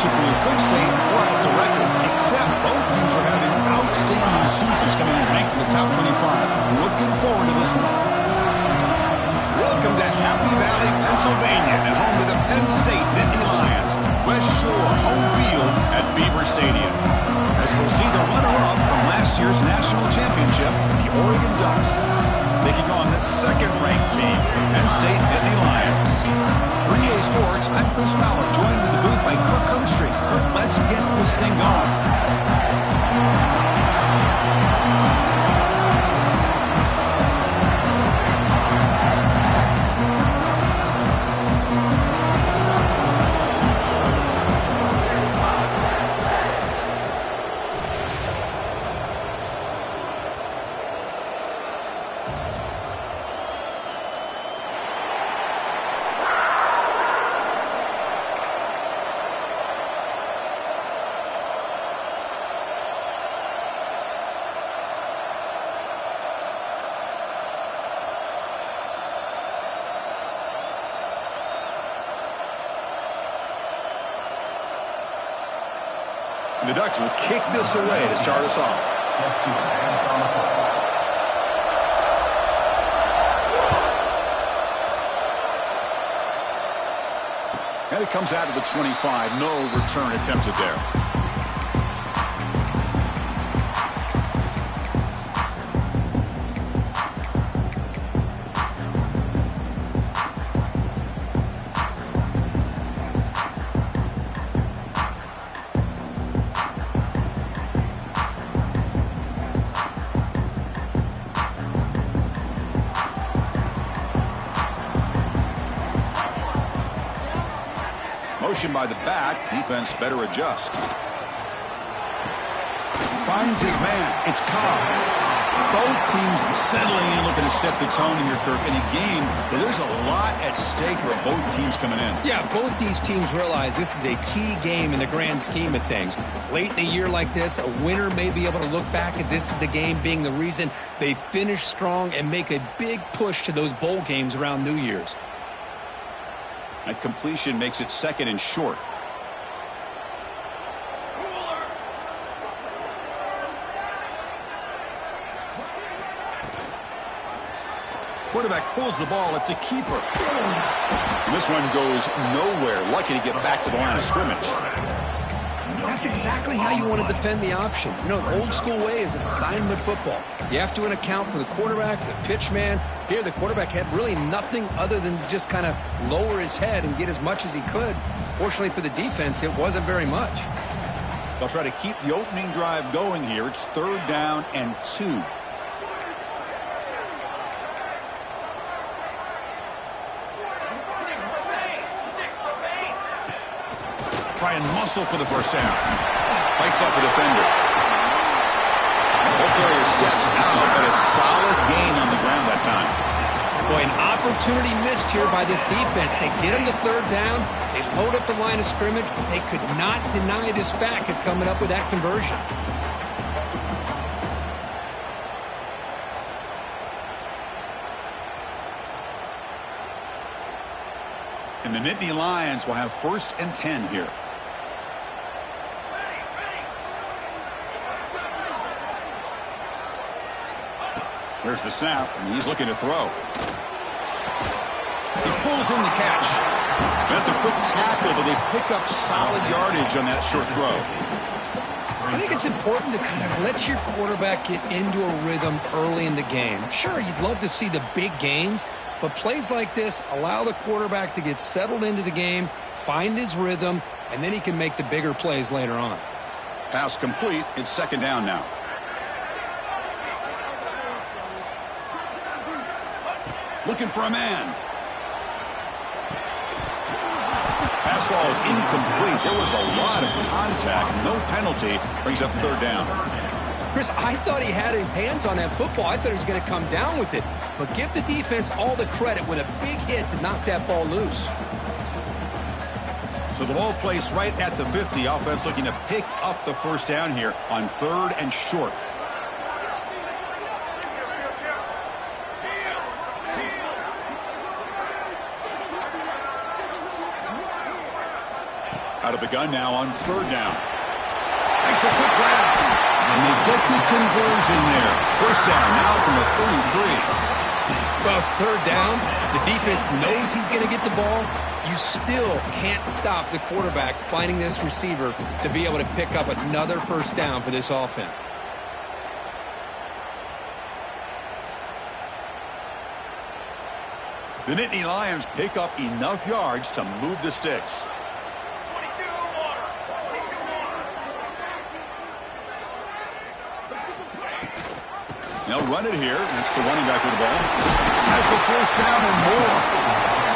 matchup where you could say broke the record, except both teams are having outstanding seasons coming in ranked in the top 25. Looking forward to this one. Welcome to Happy Valley, Pennsylvania, and home to the Penn State Nittany Lions. West Shore home field at Beaver Stadium. As we'll see the runner-up from last year's national championship, the Oregon Ducks, taking on the second-ranked team, Penn State Nittany Lions. For EA Sports, I'm Chris Fowler, joined in the booth by Kirk Hermstreet. Kirk, let's get this thing going. The Ducks will kick this away to start us off. And it comes out of the 25. No return attempted there. By the back, defense better adjust. Finds his man. It's Cobb. Both teams settling in, looking to set the tone here, Kirk, in a game where there's a lot at stake for both teams coming in. Yeah, both these teams realize this is a key game in the grand scheme of things. Late in a year like this, a winner may be able to look back at this as a game being the reason they finish strong and make a big push to those bowl games around New Year's. That completion makes it second and short. Quarterback pulls the ball. It's a keeper. And this one goes nowhere. Lucky to get back to the line of scrimmage. That's exactly how you want to defend the option. You know, old school way is assignment football. You have to account for the quarterback, the pitch man. Here, the quarterback had really nothing other than just kind of lower his head and get as much as he could. Fortunately for the defense, it wasn't very much. They'll try to keep the opening drive going here. It's 3rd down and 2. Try and muscle for the first down. Fights off a defender. Ball carrier steps out, but a solid gain on the ground that time. Boy, an opportunity missed here by this defense. They get him to 3rd down. They load up the line of scrimmage, but they could not deny this back of coming up with that conversion. And the Nittany Lions will have 1st and 10 here. There's the snap, and he's looking to throw. He pulls in the catch. That's a quick tackle, but they pick up solid yardage on that short throw. I think it's important to kind of let your quarterback get into a rhythm early in the game. Sure, you'd love to see the big gains, but plays like this allow the quarterback to get settled into the game, find his rhythm, and then he can make the bigger plays later on. Pass complete. It's 2nd down now. Looking for a man. Pass ball is incomplete. There was a lot of contact. No penalty. Brings up 3rd down. Chris, I thought he had his hands on that football. I thought he was going to come down with it. But give the defense all the credit with a big hit to knock that ball loose. So the ball placed right at the 50. Offense looking to pick up the 1st down here on 3rd and short. Out Out of the gun now on third down. Makes a quick grab. And they get the conversion there. First down now from the 33. Well, it's third down. The defense knows he's going to get the ball. You still can't stop the quarterback finding this receiver to be able to pick up another first down for this offense. The Nittany Lions pick up enough yards to move the sticks. They'll run it here. That's the running back with the ball. Has the first down and more.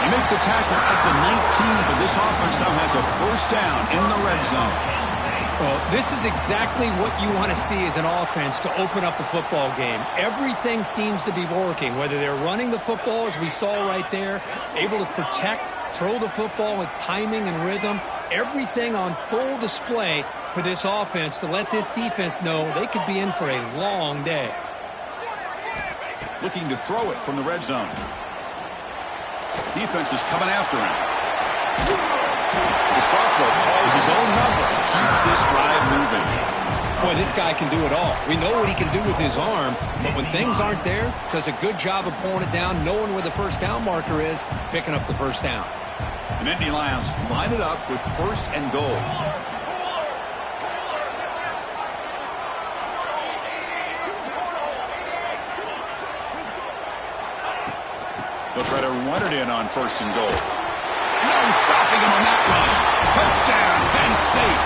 They make the tackle at the 19, but this offense now has a first down in the red zone. Well, this is exactly what you want to see as an offense to open up a football game. Everything seems to be working, whether they're running the football, as we saw right there, able to protect, throw the football with timing and rhythm. Everything on full display for this offense to let this defense know they could be in for a long day. Looking to throw it from the red zone. Defense is coming after him. The sophomore calls his own number. Keeps this drive moving. Boy, this guy can do it all. We know what he can do with his arm, but when things aren't there, does a good job of pulling it down, knowing where the first down marker is, picking up the first down. The Nittany Lions line it up with first and goal. They'll try to run it in on first and goal. No stopping him on that run. Touchdown, Penn State.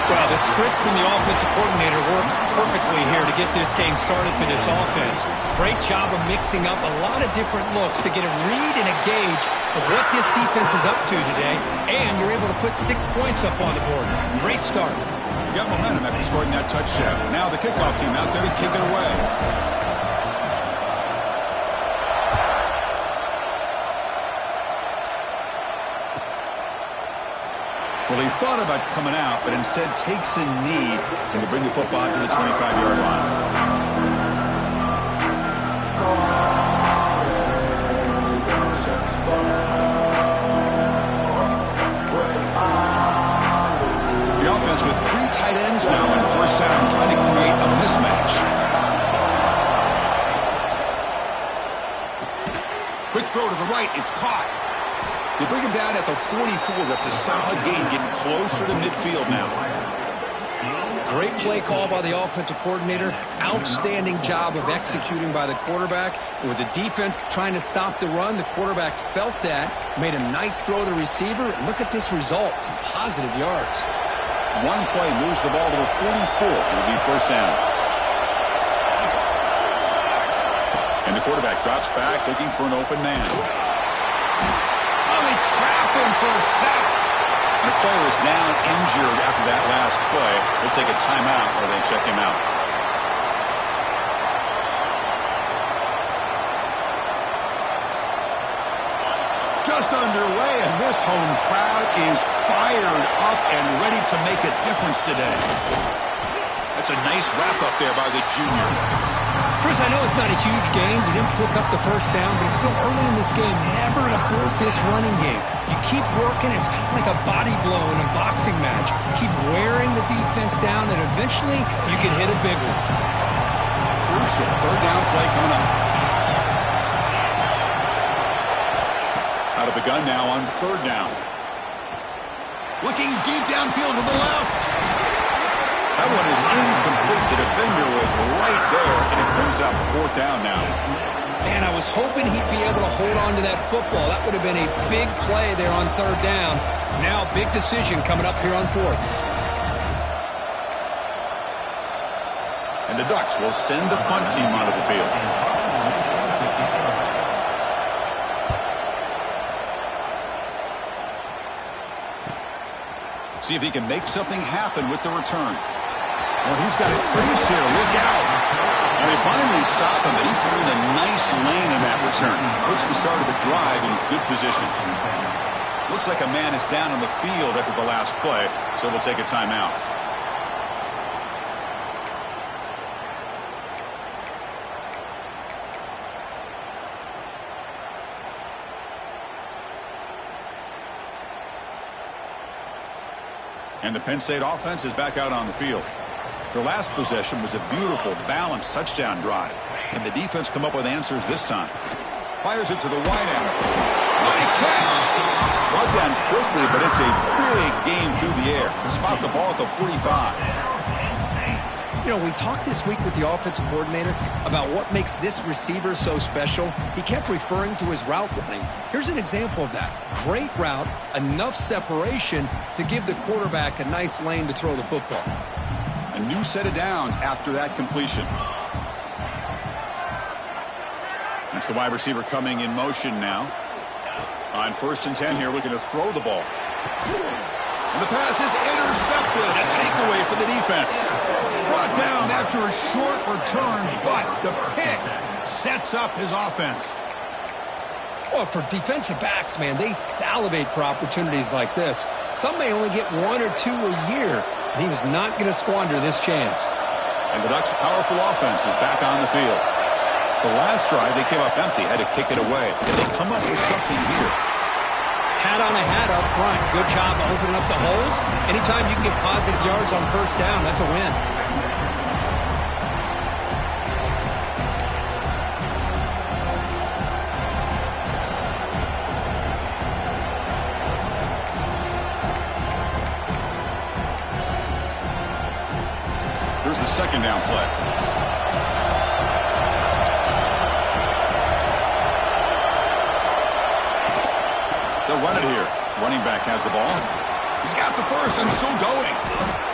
Well, the script from the offensive coordinator works perfectly here to get this game started for this offense. Great job of mixing up a lot of different looks to get a read and a gauge of what this defense is up to today, and you're able to put 6 points up on the board. Great start. You got momentum after scoring that touchdown. Now the kickoff team out there to kick it away. Well, he thought about coming out, but instead takes a knee and will bring the football to the 25-yard line. The offense with 3 tight ends now on first down, trying to create a mismatch. Quick throw to the right. It's caught. They bring him down at the 44. That's a solid gain, getting closer to midfield now. Great play call by the offensive coordinator. Outstanding job of executing by the quarterback. With the defense trying to stop the run, the quarterback felt that, made a nice throw to the receiver. And look at this result, some positive yards. One play moves the ball to the 44. It'll be first down. And the quarterback drops back, looking for an open man. They trap him for a sack. And the player is down injured after that last play. They'll take a timeout or they check him out. Just underway, and this home crowd is fired up and ready to make a difference today. That's a nice wrap-up there by the junior. Chris, I know it's not a huge game. You didn't pick up the first down, but it's still early in this game. Never abort this running game. You keep working. It's kind of like a body blow in a boxing match. Keep wearing the defense down, and eventually you can hit a big one. Crucial third down play coming up. Out of the gun now on third down. Looking deep downfield to the left. That one is incomplete. The defender was right there, and it brings up fourth down now. Man, I was hoping he'd be able to hold on to that football. That would have been a big play there on third down. Now, big decision coming up here on fourth. And the Ducks will send the punt team onto the field. See if he can make something happen with the return. Well, he's got a brace here. Look out. And they finally stop him, but he found a nice lane in that return. Puts the start of the drive in good position. Looks like a man is down on the field after the last play, so we'll take a timeout. And the Penn State offense is back out on the field. Their last possession was a beautiful, balanced touchdown drive. Can the defense come up with answers this time? Fires it to the wideout. What a catch! Brought down quickly, but it's a big game through the air. Spot the ball at the 45. You know, we talked this week with the offensive coordinator about what makes this receiver so special. He kept referring to his route running. Here's an example of that. Great route, enough separation to give the quarterback a nice lane to throw the football. A new set of downs after that completion. That's the wide receiver coming in motion now. On 1st and 10 here, looking to throw the ball. And the pass is intercepted. A takeaway for the defense. Brought down after a short return, but the pick sets up his offense. Well, for defensive backs, man, they salivate for opportunities like this. Some may only get 1 or 2 a year, and he was not going to squander this chance. And the Ducks' powerful offense is back on the field. The last drive, they came up empty, had to kick it away. And they come up with something here. Hat on a hat up front. Good job of opening up the holes. Anytime you can get positive yards on 1st down, that's a win. Here's the 2nd down play. They'll run it here. Running back has the ball. He's got the first and still going.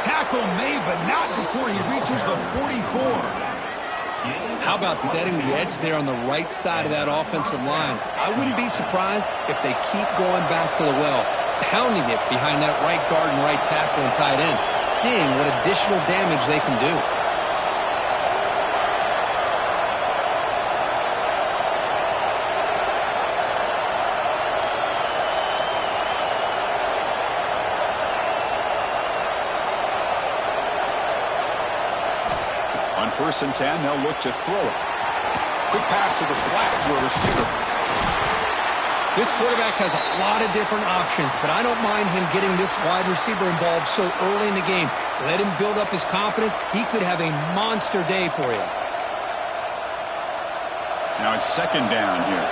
Tackle made, but not before he reaches the 44. How about setting the edge there on the right side of that offensive line? I wouldn't be surprised if they keep going back to the well, pounding it behind that right guard and right tackle and tight end, seeing what additional damage they can do. On 1st and 10, they'll look to throw it. Quick pass to the flat to a receiver. This quarterback has a lot of different options, but I don't mind him getting this wide receiver involved so early in the game. Let him build up his confidence. He could have a monster day for you. Now it's 2nd down here.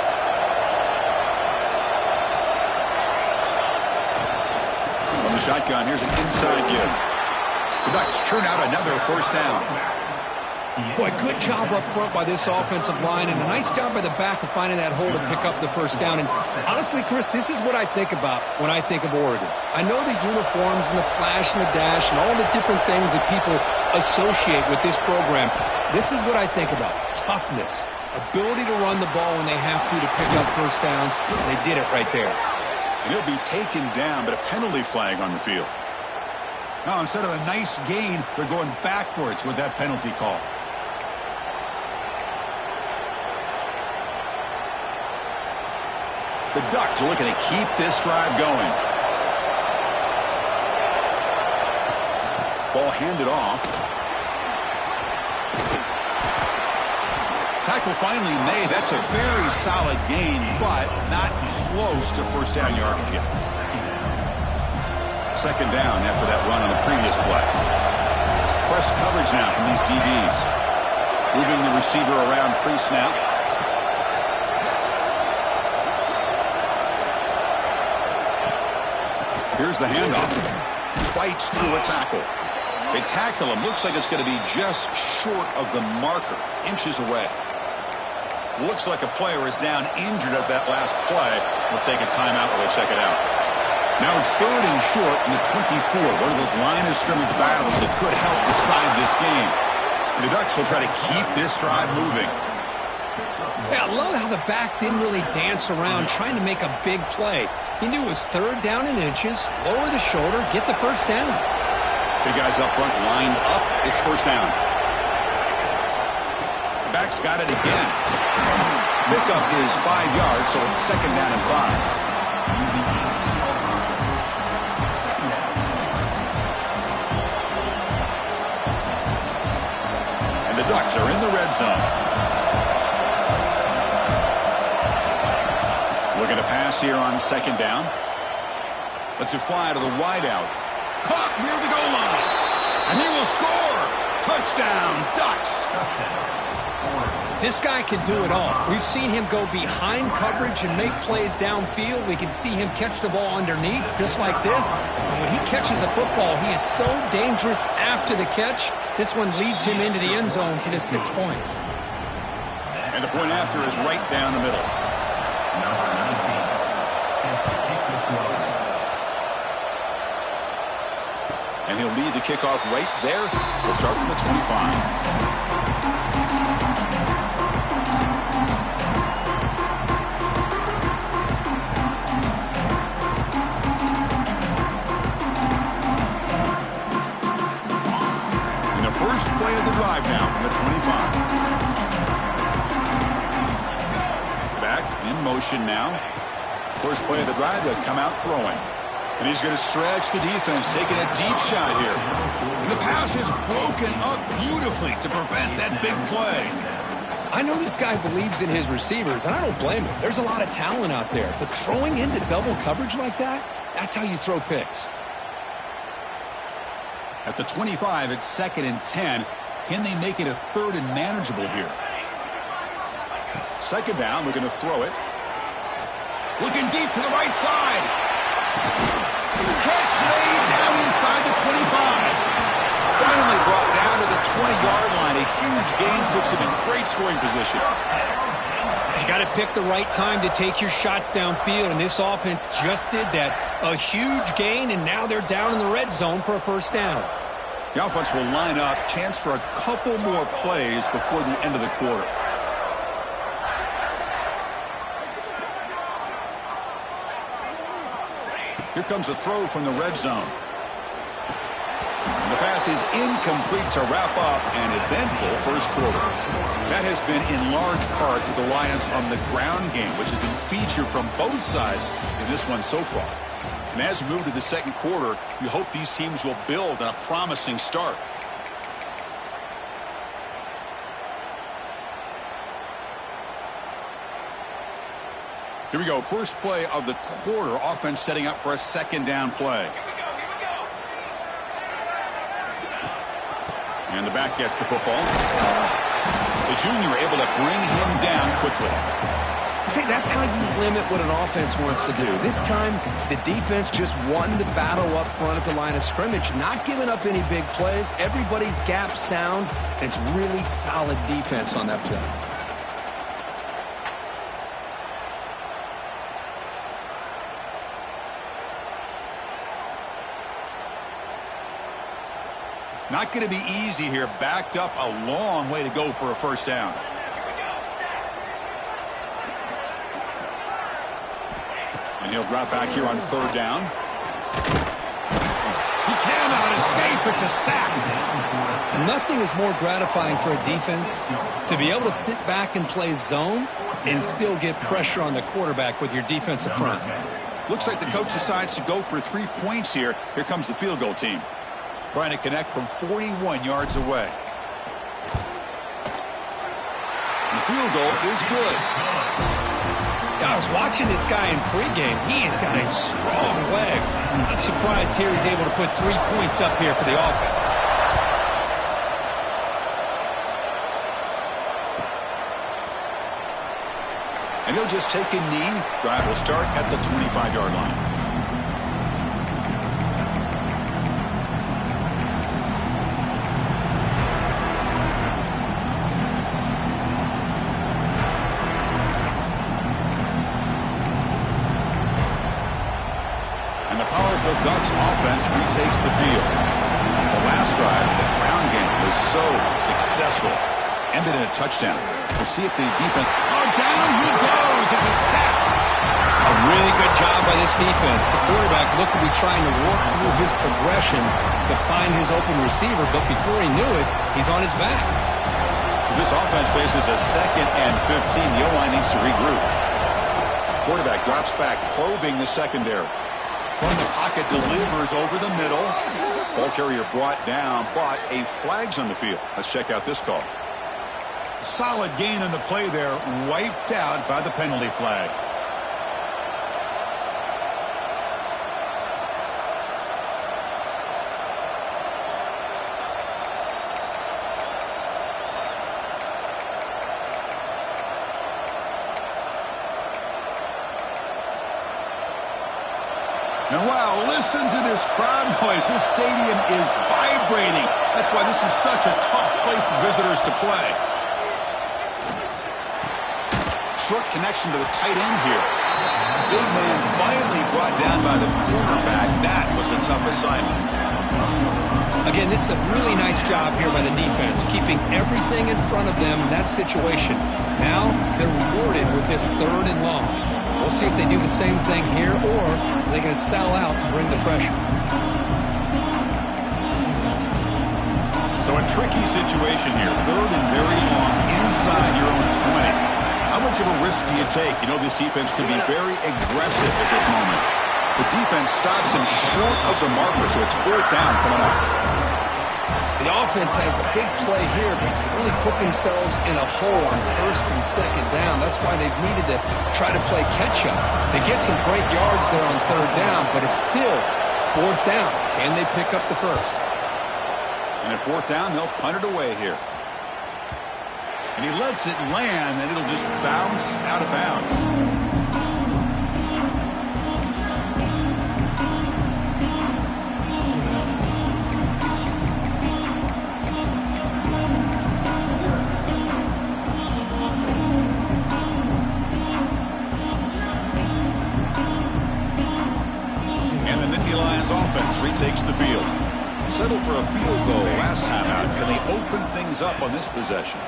From the shotgun, here's an inside give. The Ducks churn out another 1st down. Boy, good job up front by this offensive line, and a nice job by the back of finding that hole to pick up the 1st down. And honestly, Chris, this is what I think about when I think of Oregon. I know the uniforms and the flash and the dash and all the different things that people associate with this program. This is what I think about. Toughness, ability to run the ball when they have to pick up 1st downs. They did it right there. And he'll be taken down, but a penalty flag on the field. Now, instead of a nice gain, they're going backwards with that penalty call. The Ducks are looking to keep this drive going. Ball handed off. Tackle finally made. That's a very solid gain, but not close to 1st down yardage yet. 2nd down after that run on the previous play. Press coverage now from these DBs. Moving the receiver around pre-snap. Here's the handoff. Fights through a tackle. They tackle him. Looks like it's going to be just short of the marker. Inches away. Looks like a player is down injured at that last play. We'll take a timeout while they check it out. Now it's 3rd and short in the 24. One of those line of scrimmage battles that could help decide this game. And the Ducks will try to keep this drive moving. Yeah, I love how the back didn't really dance around trying to make a big play. He knew it was 3rd down in inches, lower the shoulder, get the 1st down. Big guys up front lined up. It's 1st down. The back's got it again. Pickup is 5 yards, so it's 2nd down and 5. And the Ducks are in the red zone. Looking to pass here on 2nd down. Let's it fly to the wideout. Caught near the goal line. And he will score. Touchdown, Ducks. This guy can do it all. We've seen him go behind coverage and make plays downfield. We can see him catch the ball underneath, just like this. And when he catches a football, he is so dangerous after the catch. This one leads him into the end zone for the 6 points. And the point after is right down the middle. And he'll lead the kickoff right there. We'll start from the 25. First play of the drive now from the 25. Back in motion now. First play of the drive, they'll come out throwing. And he's going to stretch the defense, taking a deep shot here. And the pass is broken up beautifully to prevent that big play. I know this guy believes in his receivers, and I don't blame him. There's a lot of talent out there. But throwing into double coverage like that, that's how you throw picks. At the 25, it's 2nd and 10. Can they make it a 3rd and manageable here? 2nd down, we're going to throw it. Looking deep to the right side. Catch made down inside the 25. Finally brought down to the 20-yard line. A huge gain puts him in great scoring position. You got to pick the right time to take your shots downfield, and this offense just did that. A huge gain, and now they're down in the red zone for a 1st down. The offense will line up. Chance for a couple more plays before the end of the quarter. Here comes a throw from the red zone. And the pass is incomplete to wrap up an eventful first quarter. That has been in large part the reliance on the ground game, which has been featured from both sides in this one so far. And as we move to the 2nd quarter, we hope these teams will build on a promising start. Here we go. First play of the quarter. Offense setting up for a 2nd down play. And the back gets the football. The junior able to bring him down quickly. See, that's how you limit what an offense wants to do. This time, the defense just won the battle up front at the line of scrimmage, not giving up any big plays. Everybody's gap sound, and it's really solid defense on that play. Not going to be easy here. Backed up a long way to go for a 1st down. And he'll drop back here on 3rd down. He cannot escape. It's a sack. Nothing is more gratifying for a defense to be able to sit back and play zone and still get pressure on the quarterback with your defensive front. Looks like the coach decides to go for 3 points here. Here comes the field goal team. Trying to connect from 41 yards away. And the field goal is good. I was watching this guy in pregame. He has got a strong leg. I'm surprised here he's able to put 3 points up here for the offense. And he'll just take a knee. Drive will start at the 25-yard line. Ducks offense retakes the field. The last drive, the ground game was so successful. Ended in a touchdown. We'll see if the defense... Oh, down he goes. It's a sack. A really good job by this defense. The quarterback looked to be trying to work through his progressions to find his open receiver, but before he knew it, he's on his back. This offense faces a 2nd and 15. The O-line needs to regroup. Quarterback drops back, probing the secondary. From the pocket, delivers over the middle. Ball carrier brought down, but a flag's on the field. Let's check out this call. Solid gain on the play there, wiped out by the penalty flag. And wow, listen to this crowd noise. This stadium is vibrating. That's why this is such a tough place for visitors to play. Short connection to the tight end here. Big man finally brought down by the quarterback. That was a tough assignment. Again, this is a really nice job here by the defense, keeping everything in front of them in that situation. Now they're rewarded with this 3rd and long. We'll see if they do the same thing here, or are they going to sell out and bring the pressure. So a tricky situation here. 3rd and very long inside your own 20. How much of a risk do you take? You know, this defense could be very aggressive at this moment. The defense stops him short of the marker, so it's 4th down coming up. The offense has a big play here, but they really put themselves in a hole on 1st and 2nd down. That's why they've needed to try to play catch-up. They get some great yards there on 3rd down, but it's still 4th down. Can they pick up the 1st? And at 4th down, they'll punt it away here. And he lets it land, and it'll just bounce out of bounds. Offense retakes the field. Settled for a field goal last time out. Can they open things up on this possession?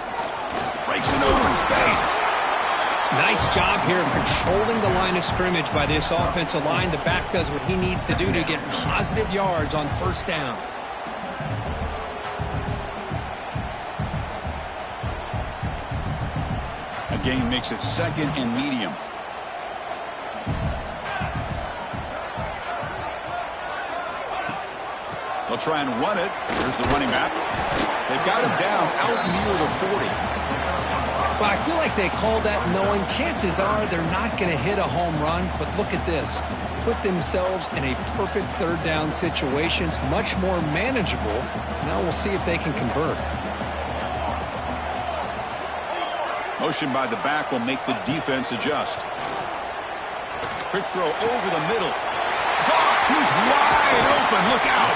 Breaks it over in space. Nice job here of controlling the line of scrimmage by this offensive line. The back does what he needs to do to get positive yards on 1st down. A gain makes it 2nd and medium. They'll try and run it. Here's the running back. They've got him down out near the 40. Well, I feel like they called that knowing chances are they're not going to hit a home run. But look at this. Put themselves in a perfect 3rd down situation. It's much more manageable. Now we'll see if they can convert. Motion by the back will make the defense adjust. Quick throw over the middle. He's wide open. Look out.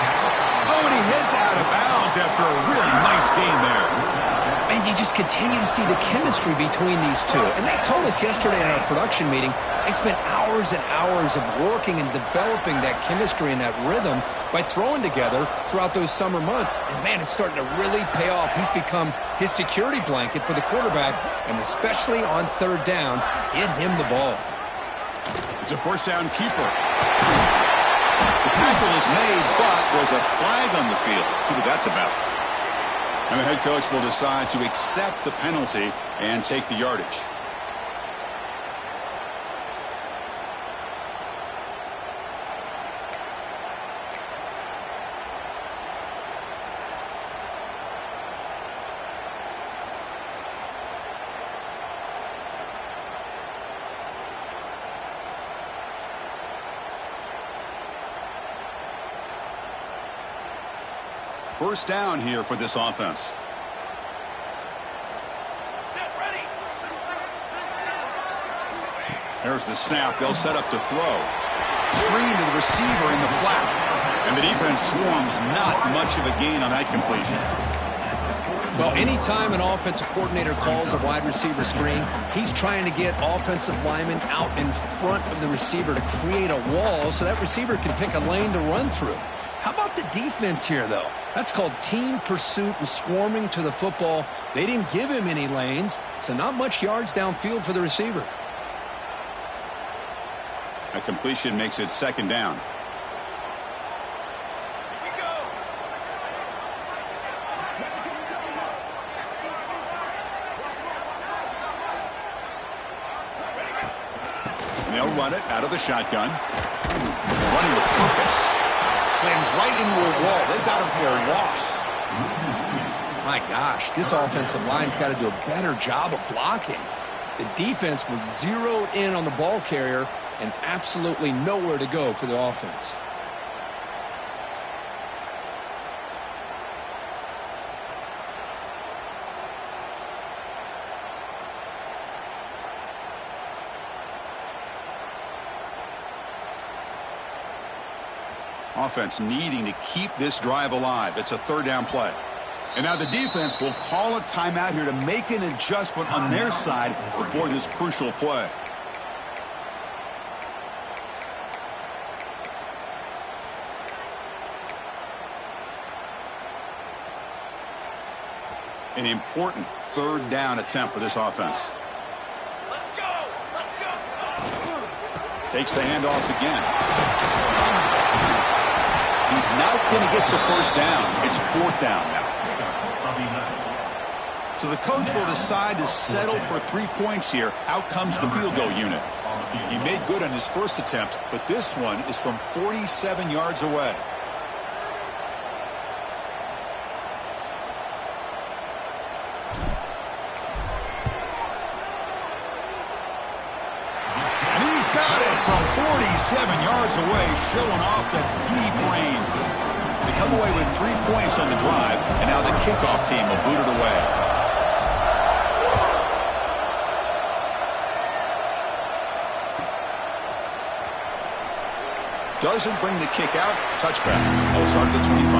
Oh, and he heads out of bounds after a really nice game there. And you just continue to see the chemistry between these two. And they told us yesterday in our production meeting, they spent hours and hours of working and developing that chemistry and that rhythm by throwing together throughout those summer months. And, man, it's starting to really pay off. He's become his security blanket for the quarterback, and especially on 3rd down, get him the ball. It's a 1st down keeper. The tackle is made, but there's a flag on the field. Let's see what that's about. And the head coach will decide to accept the penalty and take the yardage. First down here for this offense. There's the snap. They'll set up to throw. Screen to the receiver in the flat. And the defense swarms. Not much of a gain on that completion. Well, anytime an offensive coordinator calls a wide receiver screen, he's trying to get offensive linemen out in front of the receiver to create a wall so that receiver can pick a lane to run through. How about the defense here, though? That's called team pursuit and swarming to the football. They didn't give him any lanes, so not much yards downfield for the receiver. A completion makes it 2nd down. And they'll run it out of the shotgun. Running with purpose. Slams right into a wall. They've got him for a loss. My gosh, this offensive line's got to do a better job of blocking. The defense was zeroed in on the ball carrier and absolutely nowhere to go for the offense. Offense needing to keep this drive alive. It's a third down play. And now the defense will call a timeout here to make an adjustment on their side before this crucial play. An important third down attempt for this offense. Let's go! Let's go! Takes the handoff again. He's not going to get the first down. It's fourth down now. So the coach will decide to settle for 3 points here. Out comes the field goal unit. He made good on his first attempt, but this one is from 47 yards away. And he's got it from 47 yards away, showing off the deep range. They come away with 3 points on the drive, and now the kickoff team will boot it away. Doesn't bring the kick out. Touchback. They'll start at the 25.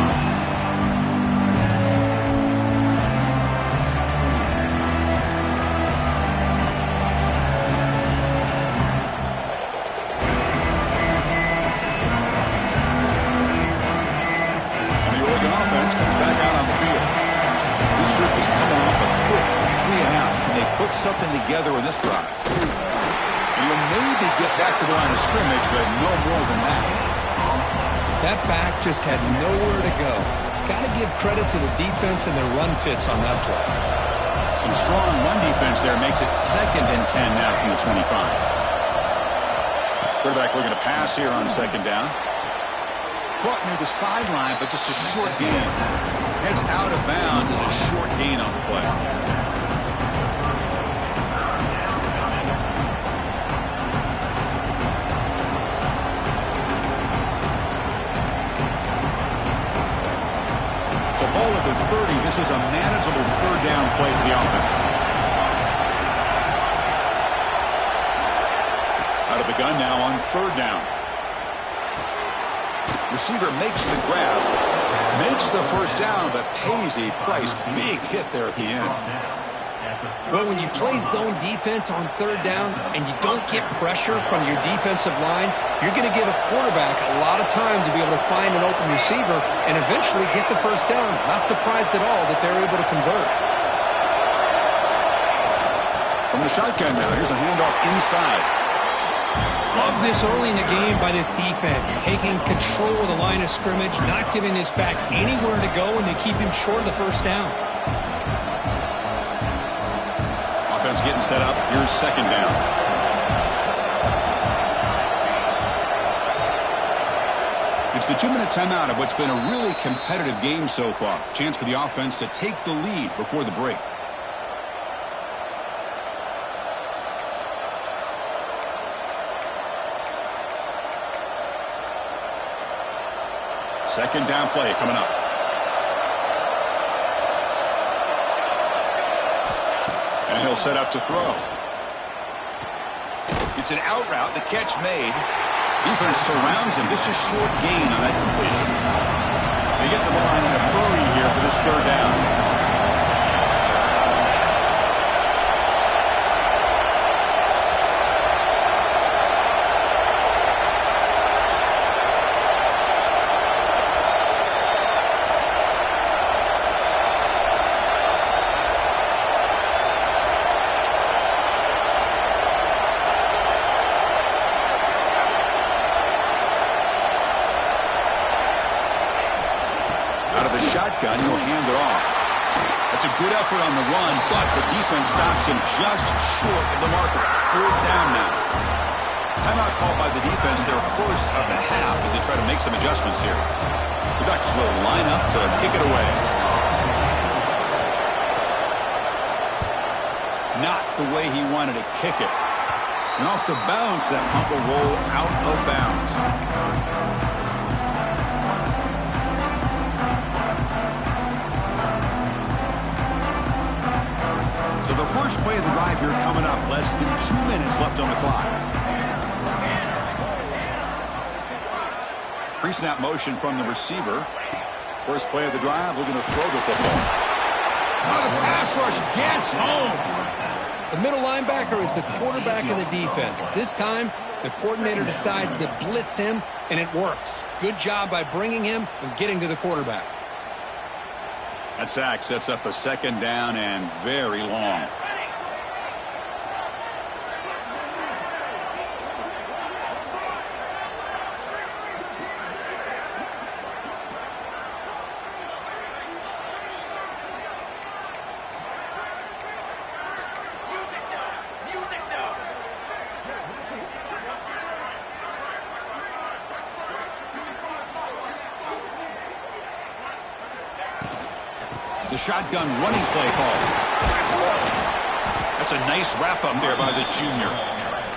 And the Oregon offense comes back out on the field. This group is coming off a quick 3-and-out. Can they put something together in this drive? You'll maybe get back to the line of scrimmage, but no more than that. That back just had nowhere to go. Got to give credit to the defense and their run fits on that play. Some strong run defense there makes it 2nd and 10 now from the 25. Quarterback looking to pass here on 2nd down. Caught near the sideline, but just a short gain. Heads out of bounds as a short gain on the play. Ball at the 30. This is a manageable third down play for the offense. Out of the gun now on 3rd down. Receiver makes the grab, makes the first down, but pays a price. Big hit there at the end. Well, when you play zone defense on 3rd down and you don't get pressure from your defensive line, you're going to give a quarterback a lot of time to be able to find an open receiver and eventually get the first down. Not surprised at all that they're able to convert. From the shotgun now, here's a handoff inside. Love this early in the game by this defense, taking control of the line of scrimmage, not giving this back anywhere to go, and they keep him short of the first down. Offense getting set up. Here's 2nd down. It's the 2-minute timeout of what's been a really competitive game so far. Chance for the offense to take the lead before the break. Second down play coming up. And he'll set up to throw. It's an out route. The catch made. Defense surrounds him. Just a short gain on that completion. They get to the line in a hurry here for this 3rd down. Shotgun, he'll hand it off. That's a good effort on the run, but the defense stops him just short of the marker. 4th down now. Timeout called by the defense, their first of the half as they try to make some adjustments here. The Ducks will line up to kick it away. Not the way he wanted to kick it. And off the bounce, that punt will roll out of bounds. So the first play of the drive here coming up. Less than 2 minutes left on the clock. Pre-snap motion from the receiver. First play of the drive, looking to throw the football. Oh, the pass rush gets home. The middle linebacker is the quarterback of the defense. This time, the coordinator decides to blitz him, and it works. Good job by bringing him and getting to the quarterback. That sack sets up a second down and very long. The shotgun running play call. That's a nice wrap-up there by the junior.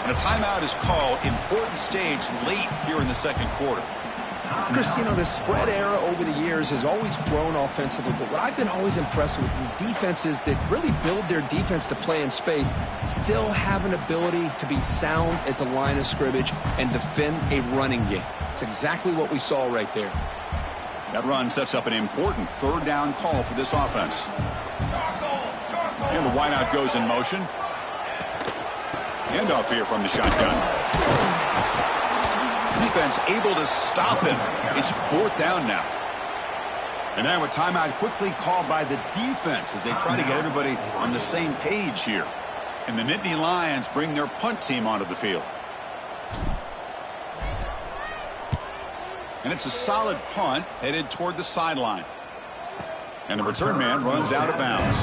And a timeout is called. Important stage late here in the second quarter. Chris, you know, the spread era over the years has always grown offensively, but what I've been always impressed with defenses that really build their defense to play in space still have an ability to be sound at the line of scrimmage and defend a running game. It's exactly what we saw right there. That run sets up an important third down call for this offense. And the wideout goes in motion. Handoff here from the shotgun. Defense able to stop him. It's fourth down now. And now a timeout quickly called by the defense as they try to get everybody on the same page here. And the Nittany Lions bring their punt team onto the field. And it's a solid punt headed toward the sideline. And the return man runs out of bounds.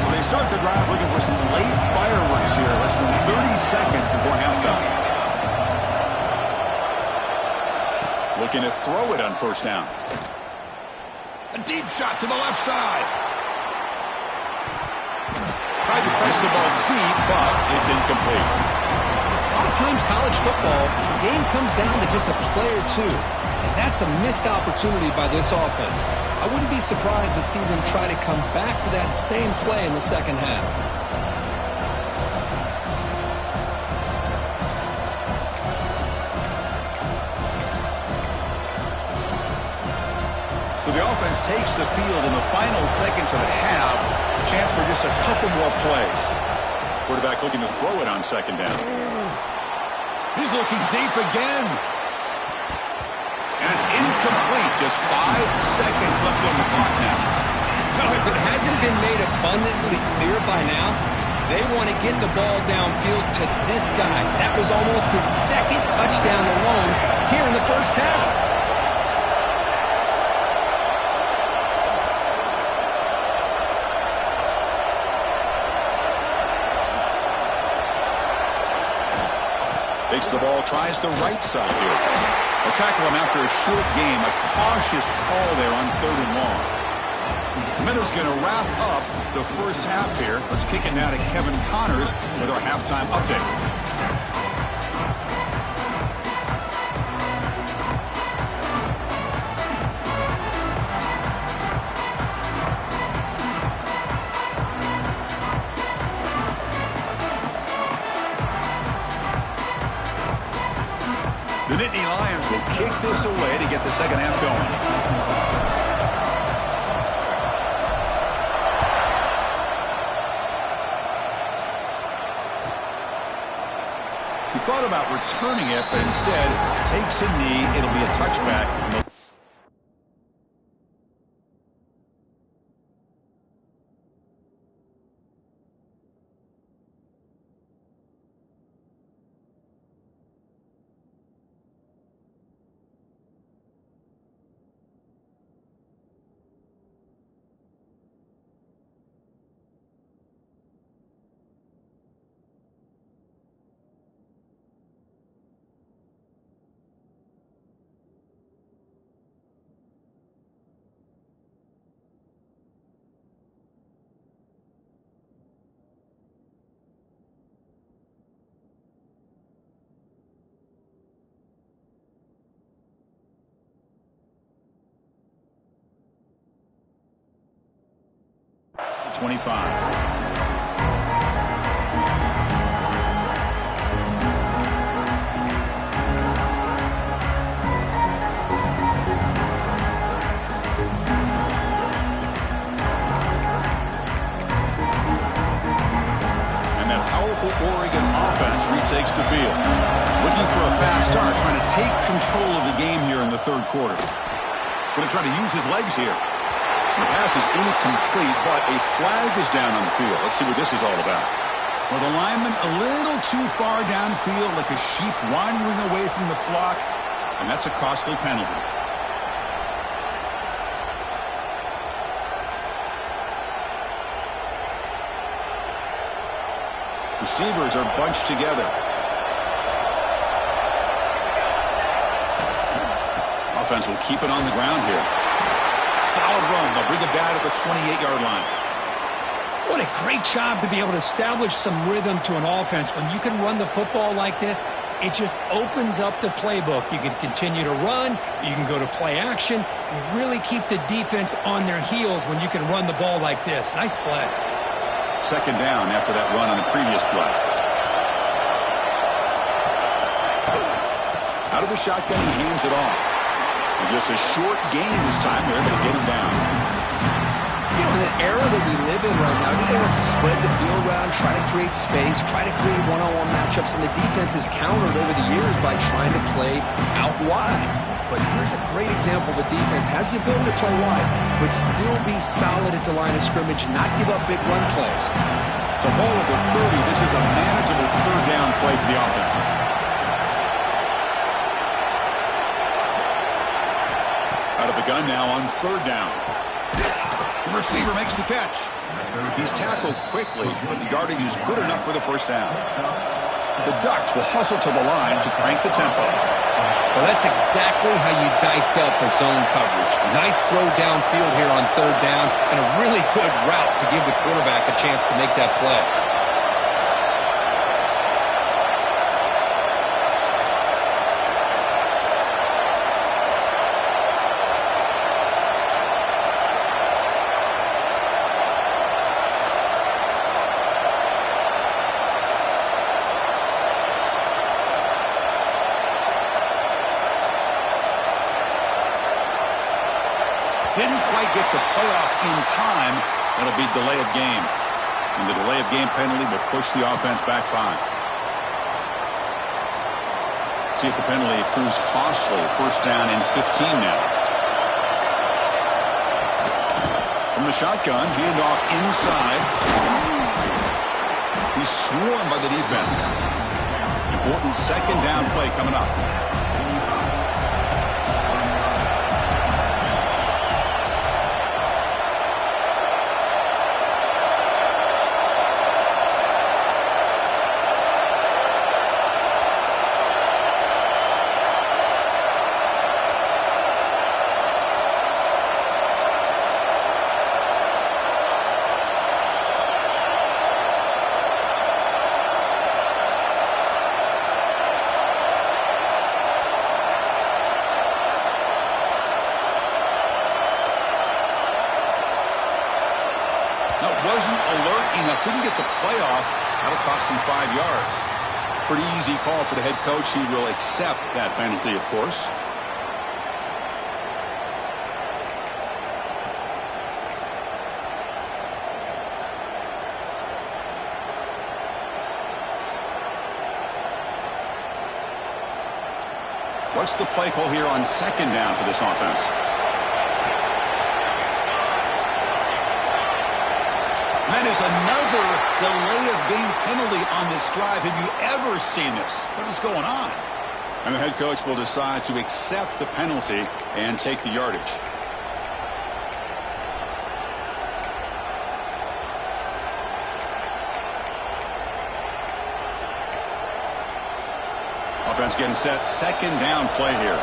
So they start the drive looking for some late fireworks here. Less than 30 seconds before halftime. Looking to throw it on first down. A deep shot to the left side. Tried to press the ball deep, but it's incomplete. A lot of times college football, the game comes down to just a play or two. And that's a missed opportunity by this offense. I wouldn't be surprised to see them try to come back to that same play in the second half. So the offense takes the field in the final seconds of the half. Chance for just a couple more plays. Quarterback looking to throw it on second down. He's looking deep again. And it's incomplete. Just 5 seconds left on the clock now. Well, if it hasn't been made abundantly clear by now, they want to get the ball downfield to this guy. That was almost his second touchdown alone here in the first half. Takes the ball, tries the right side here. They'll tackle him after a short game. A cautious call there on third and long. The Meadows going to wrap up the first half here. Let's kick it now to Kevin Connors with our halftime update. The Nittany Lions will kick this away to get the second half going. He thought about returning it, but instead takes a knee. It'll be a touchback. 25. Oregon offense retakes the field. Looking for a fast start, trying to take control of the game here in the third quarter. Going to try to use his legs here. The pass is incomplete, but a flag is down on the field. Let's see what this is all about. Well, the lineman a little too far downfield, like a sheep wandering away from the flock, and that's a costly penalty. Receivers are bunched together. Offense will keep it on the ground here. Solid run. They'll bring it down at the 28-yard line. What a great job to be able to establish some rhythm to an offense. When you can run the football like this, it just opens up the playbook. You can continue to run. You can go to play action. You really keep the defense on their heels when you can run the ball like this. Nice play. Second down after that run on the previous play. Out of the shotgun, he hands it off. And just a short gain this time. They're able to get him down. You know, in the era that we live in right now, everybody wants to spread the field around, try to create space, try to create one-on-one matchups, and the defense has countered over the years by trying to play out wide. But here's a great example. The defense has the ability to play wide, but still be solid at the line of scrimmage, not give up big run plays. So ball at the 30. This is a manageable third down play for the offense. Out of the gun now on third down. The receiver makes the catch. He's tackled quickly, but the yardage is good enough for the first down. The Ducks will hustle to the line to crank the tempo. Well, that's exactly how you dice up a zone coverage. Nice throw downfield here on third down, and a really good route to give the quarterback a chance to make that play. Didn't quite get the playoff in time. That'll be delay of game. And the delay of game penalty will push the offense back 5. See if the penalty proves costly. First down and 15 now. From the shotgun, handoff inside. He's swarmed by the defense. Important second down play coming up. Wasn't alert enough, didn't get the playoff. That'll cost him 5 yards. Pretty easy call for the head coach. He will accept that penalty, of course. What's the play call here on second down for this offense? That is another delay of game penalty on this drive. Have you ever seen this? What is going on? And the head coach will decide to accept the penalty and take the yardage. Offense getting set. Second down play here.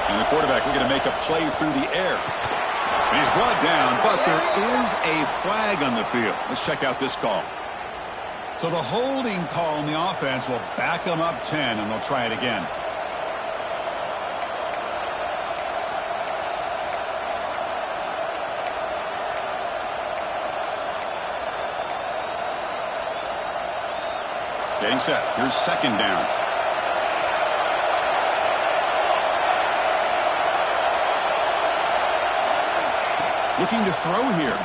And the quarterback looking to make a play through the air. And he's brought down, but there is a flag on the field. Let's check out this call. So the holding call on the offense will back them up 10, and they'll try it again. Getting set. Here's second down. Looking to throw here.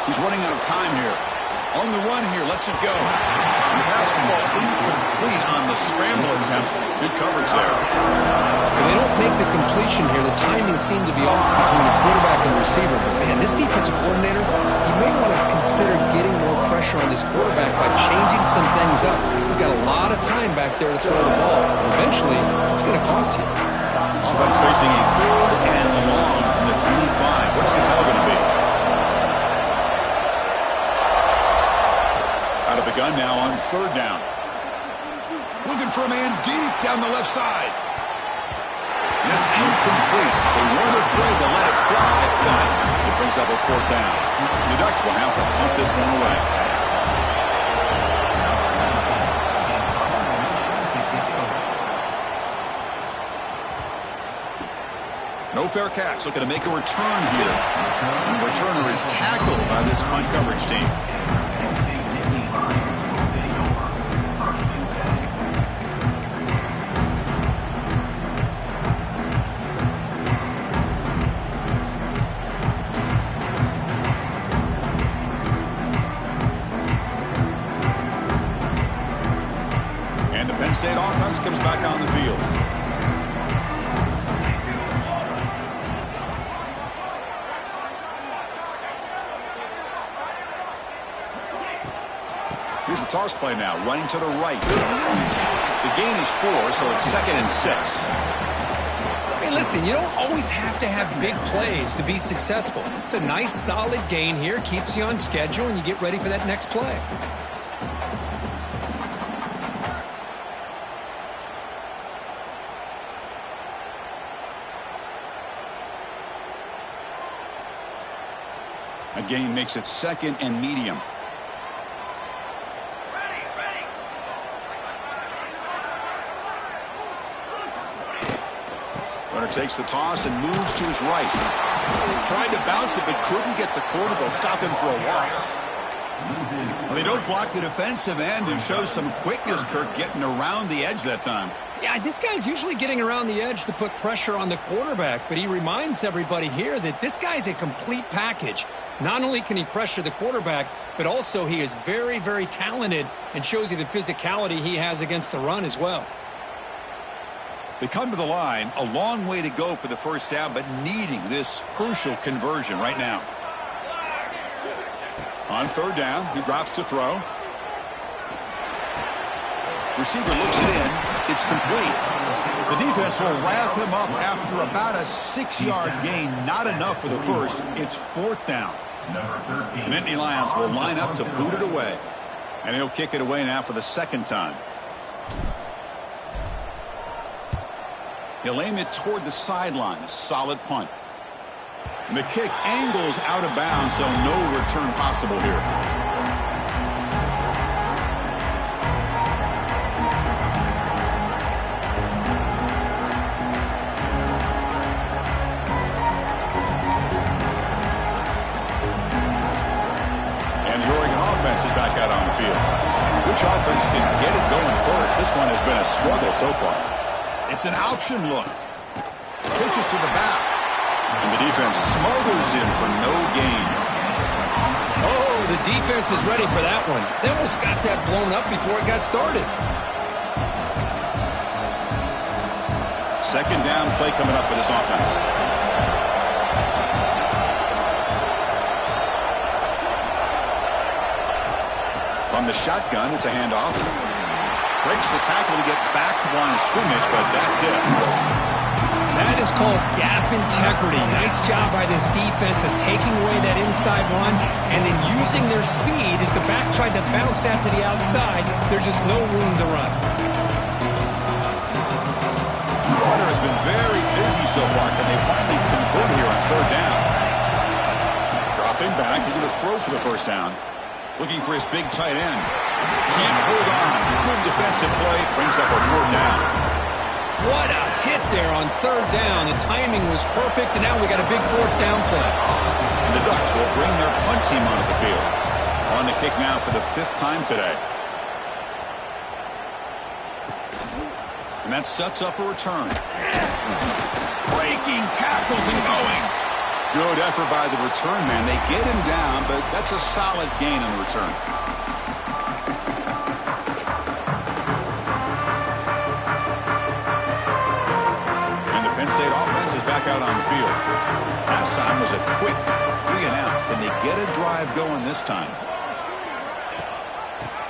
He's running out of time here. On the run here, lets it go. And the pass will fall incomplete on the scramble attempt. Good coverage there. When they don't make the completion here, the timing seemed to be off between the quarterback and receiver. But, man, this defensive coordinator, he may want to consider getting more pressure on this quarterback by changing some things up. He's got a lot of time back there to throw the ball. And eventually, it's going to cost you. Offense facing a 3rd and long from the 25. What's the call going to be? Out of the gun now on 3rd down. Looking for a man deep down the left side. And that's incomplete. They weren't afraid to let it fly, but it brings up a 4th down. The Ducks will have to punt this one away. No fair catch. Looking to make a return here. The returner is tackled by this punt coverage team. And the Penn State offense comes back on the field. Here's the toss play now, running to the right. The gain is 4, so it's 2nd and 6. Hey, listen, you don't always have to have big plays to be successful. It's a nice, solid gain here, keeps you on schedule, and you get ready for that next play. A gain makes it 2nd and medium. Runner takes the toss and moves to his right. Tried to bounce it, but couldn't get the corner. They'll stop him for a loss. Well, they don't block the defensive end, who shows some quickness, Kirk, getting around the edge that time. Yeah, this guy's usually getting around the edge to put pressure on the quarterback, but he reminds everybody here that this guy's a complete package. Not only can he pressure the quarterback, but also he is very, very talented and shows you the physicality he has against the run as well. They come to the line, a long way to go for the 1st down, but needing this crucial conversion right now. On 3rd down, he drops to throw. Receiver looks it in. It's complete. The defense will wrap him up after about a 6-yard gain. Not enough for the first. It's 4th down. The Nittany Lions will line up to boot it away. And he'll kick it away now for the 2nd time. He'll aim it toward the sideline. A solid punt. And the kick angles out of bounds, so no return possible here. And the Oregon offense is back out on the field. Which offense can get it going first? This one has been a struggle so far. It's an option look. Pitches to the back. And the defense smothers him for no gain. Oh, the defense is ready for that one. They almost got that blown up before it got started. 2nd down play coming up for this offense. From the shotgun, it's a handoff. Breaks the tackle to get back to the line of scrimmage, but that's it. That is called gap integrity. Nice job by this defense of taking away that inside run and then using their speed as the back tried to bounce out to the outside. There's just no room to run. Water has been very busy so far. Can they finally convert here on 3rd down? Dropping back. He's going to throw for the 1st down. Looking for his big tight end. Can't hold on. Good defensive play. Brings up a 4th down. What a hit there on 3rd down. The timing was perfect, and now we got a big 4th down play. And the Ducks will bring their punt team onto the field. On the kick now for the 5th time today. And that sets up a return. Breaking tackles and going. Good effort by the return man. They get him down, but that's a solid gain on the return. And the Penn State offense is back out on the field. Last time was a quick 3-and-out. Can they get a drive going this time?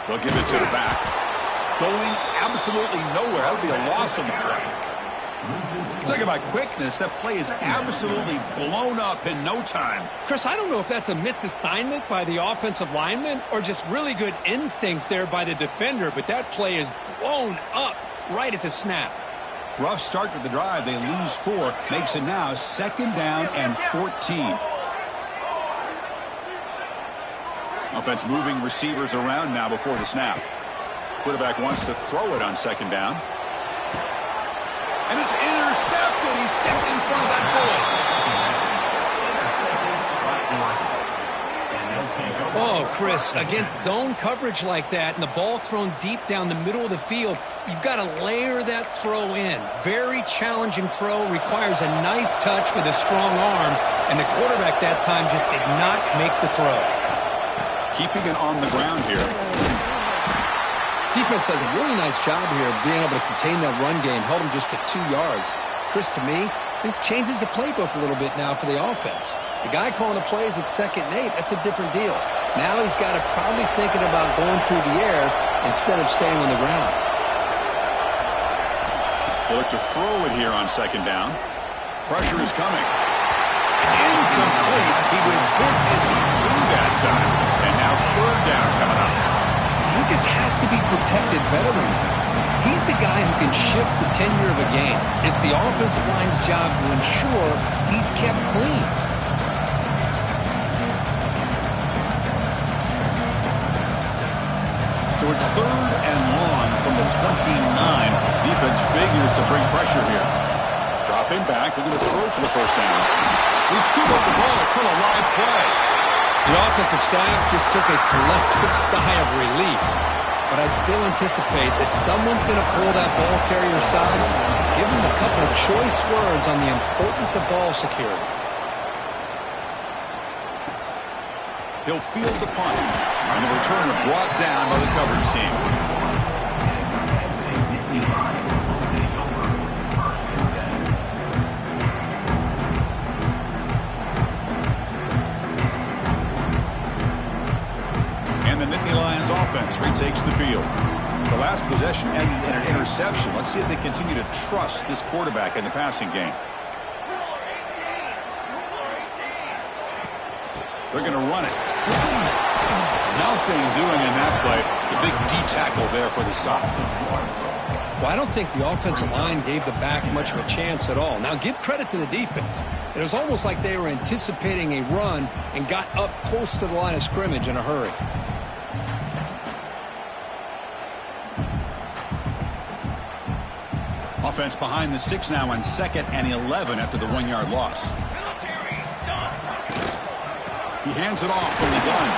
They'll give it to the back. Going absolutely nowhere. That'll be a loss on the play. Talk about quickness. That play is absolutely blown up in no time. Chris, I don't know if that's a misassignment by the offensive lineman or just really good instincts there by the defender, but that play is blown up right at the snap. Rough start to the drive. They lose 4. Makes it now 2nd down and 14. Offense moving receivers around now before the snap. Quarterback wants to throw it on 2nd down. And it's intercepted. He stepped in front of that bullet. Oh, Chris, against zone coverage like that and the ball thrown deep down the middle of the field, you've got to layer that throw in. Very challenging throw, requires a nice touch with a strong arm, and the quarterback that time just did not make the throw. Keeping it on the ground here. Defense does a really nice job here of being able to contain that run game, held him just to 2 yards. Chris, to me, this changes the playbook a little bit now for the offense. The guy calling the plays at 2nd and 8, that's a different deal. Now he's got to probably thinking about going through the air instead of staying on the ground. They look to throw it here on 2nd down. Pressure is coming. It's incomplete. He was hit as he threw that time. And now 3rd down coming up. He just has to be protected better than that. He's the guy who can shift the tenure of a game. It's the offensive line's job to ensure he's kept clean. So it's 3rd and long from the 29. Defense figures to bring pressure here. Dropping back, they're going to throw for the 1st down. They scoop up the ball. It's still a live play. The offensive staff just took a collective sigh of relief. But I'd still anticipate that someone's going to pull that ball carrier side, give him a couple of choice words on the importance of ball security. He'll field the punt, and the returner brought down by the coverage team. And the Nittany Lions offense retakes the field. The last possession ended in an interception. Let's see if they continue to trust this quarterback in the passing game. They're going to run it. Nothing doing in that play. The big D tackle there for the stop. Well, I don't think the offensive line gave the back much of a chance at all. Now, give credit to the defense. It was almost like they were anticipating a run and got up close to the line of scrimmage in a hurry. Offense behind the 6 now on 2nd and 11 after the 1-yard loss. He hands it off from the gun.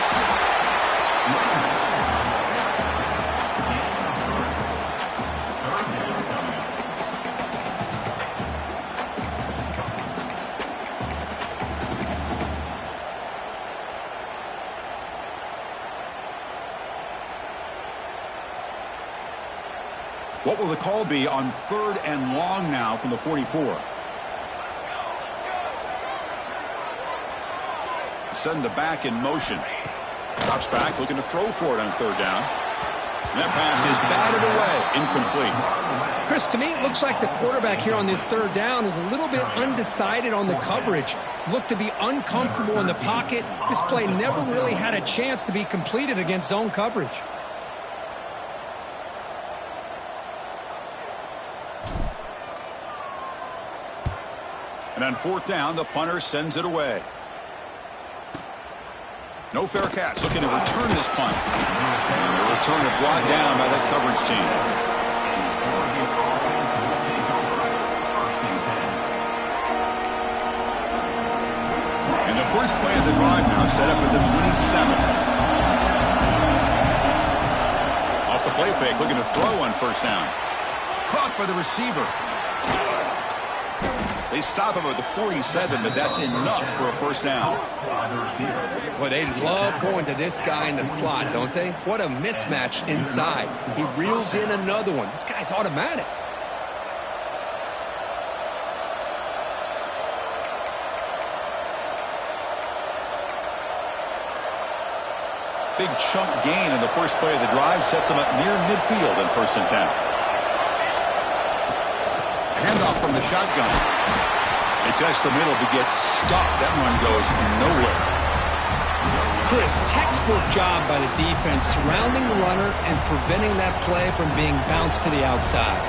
What will the call be on 3rd and long now from the 44? Send the back in motion. Drops back, looking to throw for it on 3rd down. And that pass is batted away, incomplete. Chris, to me, it looks like the quarterback here on this 3rd down is a little bit undecided on the coverage. Looked to be uncomfortable in the pocket. This play never really had a chance to be completed against zone coverage. And on 4th down, the punter sends it away. No fair catch. Looking to return this punt. And the returner brought down by that coverage team. And the first play of the drive now set up at the 27. Off the play fake, looking to throw on 1st down. Caught by the receiver. They stop him at the 47, but that's enough for a first down. Well, they love going to this guy in the slot, don't they? What a mismatch inside. He reels in another one. This guy's automatic. Big chunk gain in the first play of the drive sets him up near midfield in 1st and 10. Handoff from the shotgun. They test the middle but get stopped. That one goes nowhere. Chris, textbook job by the defense surrounding the runner and preventing that play from being bounced to the outside.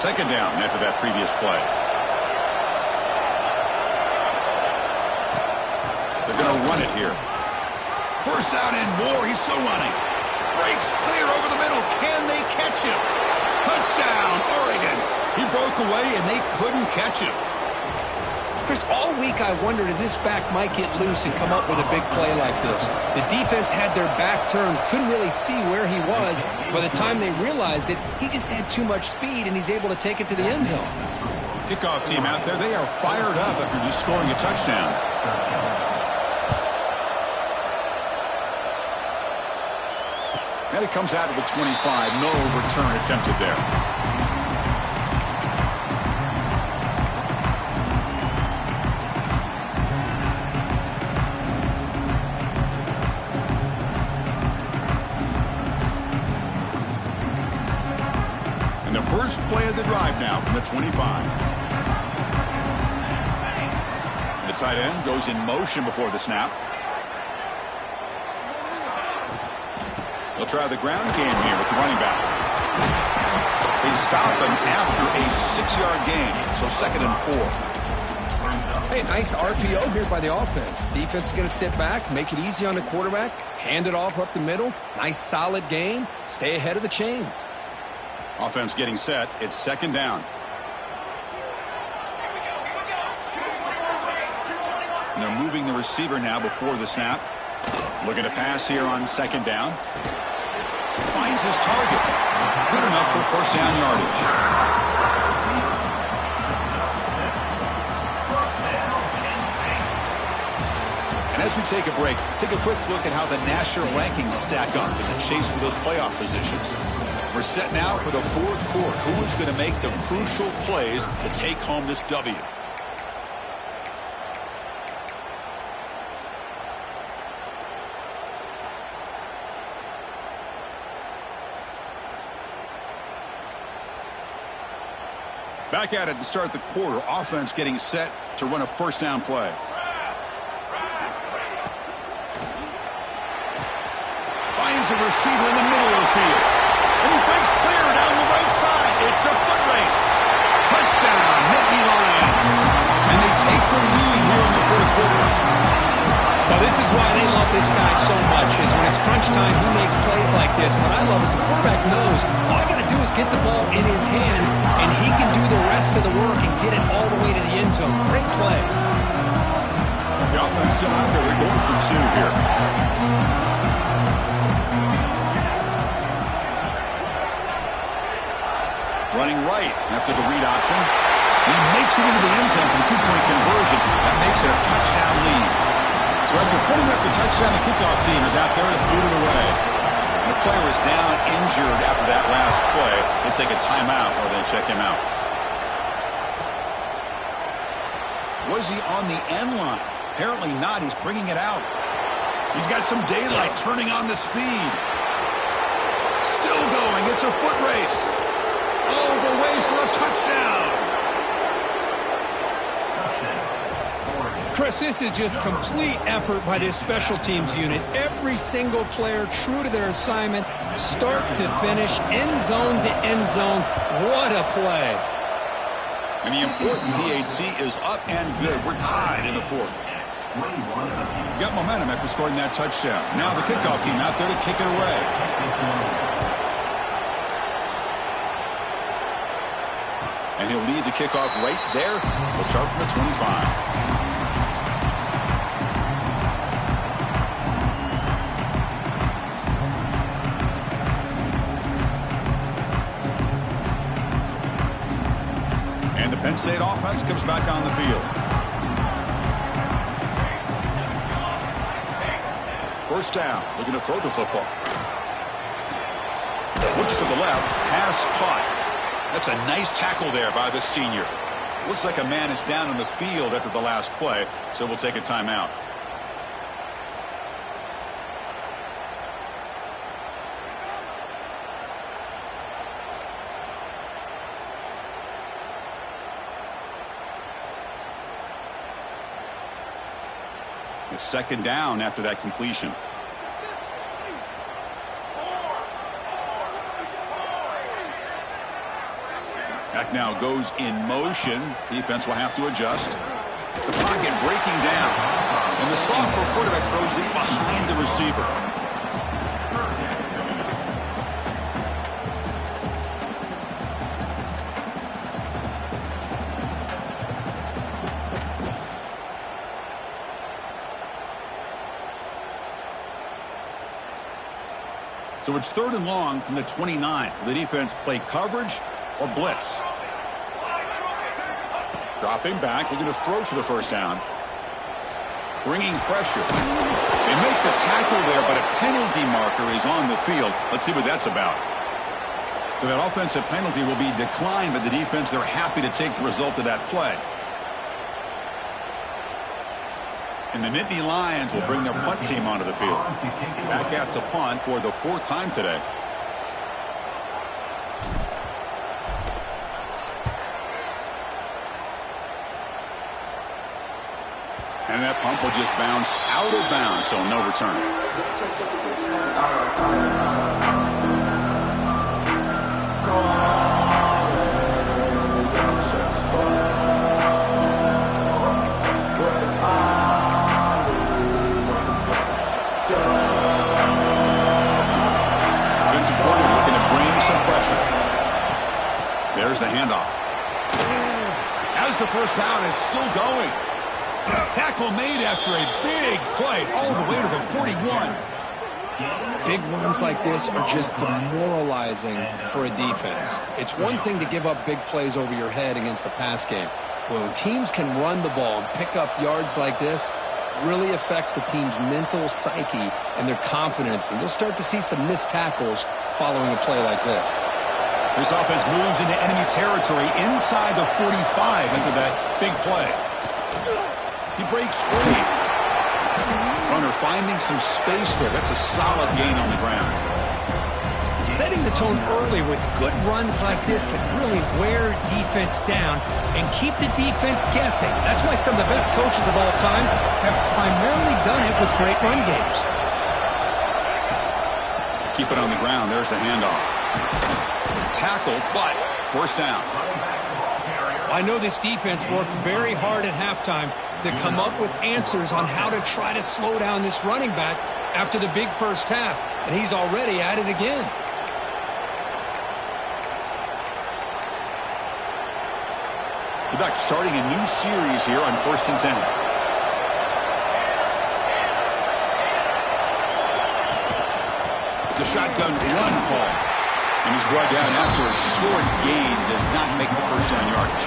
Second down after that previous play. They're going to run it here. First down and more. He's still running. Breaks clear over the middle. Can they catch him? Touchdown, Oregon. He broke away and they couldn't catch him. Chris, all week I wondered if this back might get loose and come up with a big play like this. The defense had their back turned, couldn't really see where he was. By the time they realized it, he just had too much speed, and he's able to take it to the end zone. Kickoff team out there, they are fired up after just scoring a touchdown. And it comes out to the 25. No return attempted there. First play of the drive now from the 25. The tight end goes in motion before the snap. They'll try the ground game here with the running back. They stop him after a 6-yard gain, so 2nd and 4. Hey, nice RPO here by the offense. Defense is going to sit back, make it easy on the quarterback, hand it off up the middle. Nice solid gain. Stay ahead of the chains. Offense getting set. It's 2nd down. And they're moving the receiver now before the snap. Looking to pass here on 2nd down. Finds his target. Good enough for first down yardage. And as we take a break, take a quick look at how the national rankings stack up in the chase for those playoff positions. We're set now for the 4th quarter. Who is going to make the crucial plays to take home this W? Back at it to start the quarter. Offense getting set to run a first down play. Finds a receiver in the middle of the field. And he breaks clear down the right side. It's a foot race. Touchdown, Nittany Lions. And they take the lead here in the 4th quarter. Well, this is why they love this guy so much, is when it's crunch time, he makes plays like this. What I love is the quarterback knows all I got to do is get the ball in his hands, and he can do the rest of the work and get it all the way to the end zone. Great play. The offense still out there. They're going for 2 here. Running right after the read option. He makes it into the end zone for the 2-point conversion. That makes it a touchdown lead. So after putting up the touchdown, the kickoff team is out there to boot it away. And the player is down injured after that last play. They'll take a timeout or they'll check him out. Was he on the end line? Apparently not. He's bringing it out. He's got some daylight turning on the speed. Still going. It's a foot race. All the way for a touchdown. Chris, this is just complete effort by this special teams unit. Every single player true to their assignment, start to finish, end zone to end zone. What a play. And the important PAT is up and good. We're tied in the 4th. Got momentum after scoring that touchdown. Now the kickoff team out there to kick it away. And he'll lead the kickoff right there. We'll start from the 25. And the Penn State offense comes back on the field. First down, looking to throw the football. Looks to the left, pass caught. That's a nice tackle there by the senior. Looks like a man is down on the field after the last play, so we'll take a timeout. It's second down after that completion. Back now goes in motion. Defense will have to adjust. The pocket breaking down. And the sophomore quarterback throws it behind the receiver. So it's third and long from the 29. Will the defense play coverage or blitz? Dropping back, looking to throw for the first down. Bringing pressure. They make the tackle there, but a penalty marker is on the field. Let's see what that's about. So that offensive penalty will be declined by the defense. They're happy to take the result of that play. And the Nittany Lions will bring their punt team onto the field. Back out to punt for the fourth time today. And that punt will just bounce out of bounds, so no return. Looking to bring some pressure. There's the handoff. As the first down is still going. Tackle made after a big play all the way to the 41. Big runs like this are just demoralizing for a defense. It's one thing to give up big plays over your head against the pass game. When teams can run the ball and pick up yards like this, really affects the team's mental psyche and their confidence. And you'll start to see some missed tackles following a play like this. This offense moves into enemy territory inside the 45 after that big play. He breaks free. Runner finding some space there. That's a solid gain on the ground. Setting the tone early with good runs like this can really wear defense down and keep the defense guessing. That's why some of the best coaches of all time have primarily done it with great run games. Keep it on the ground. There's the handoff. Tackle, but first down. I know this defense worked very hard at halftime to come up with answers on how to try to slow down this running back after the big first half, and he's already at it again. The Ducks starting a new series here on 1st and 10. It's a shotgun run call. And he's brought down after a short gain. Does not make the first down yardage.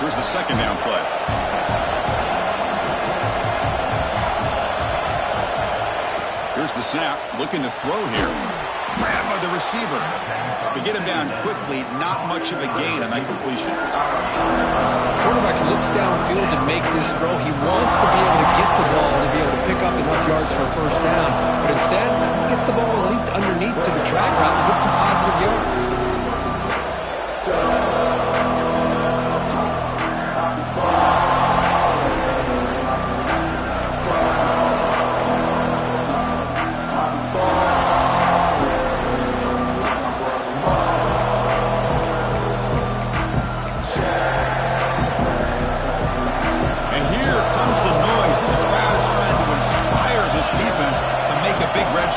Here's the second down play. Here's the snap. Looking to throw here. Grabbed by the receiver. To get him down quickly, not much of a gain on that completion. Quarterback looks downfield to make this throw. He wants to be able to get the ball to be able to pick up enough yards for a first down. But instead, he gets the ball at least underneath to the drag route and gets some positive yards.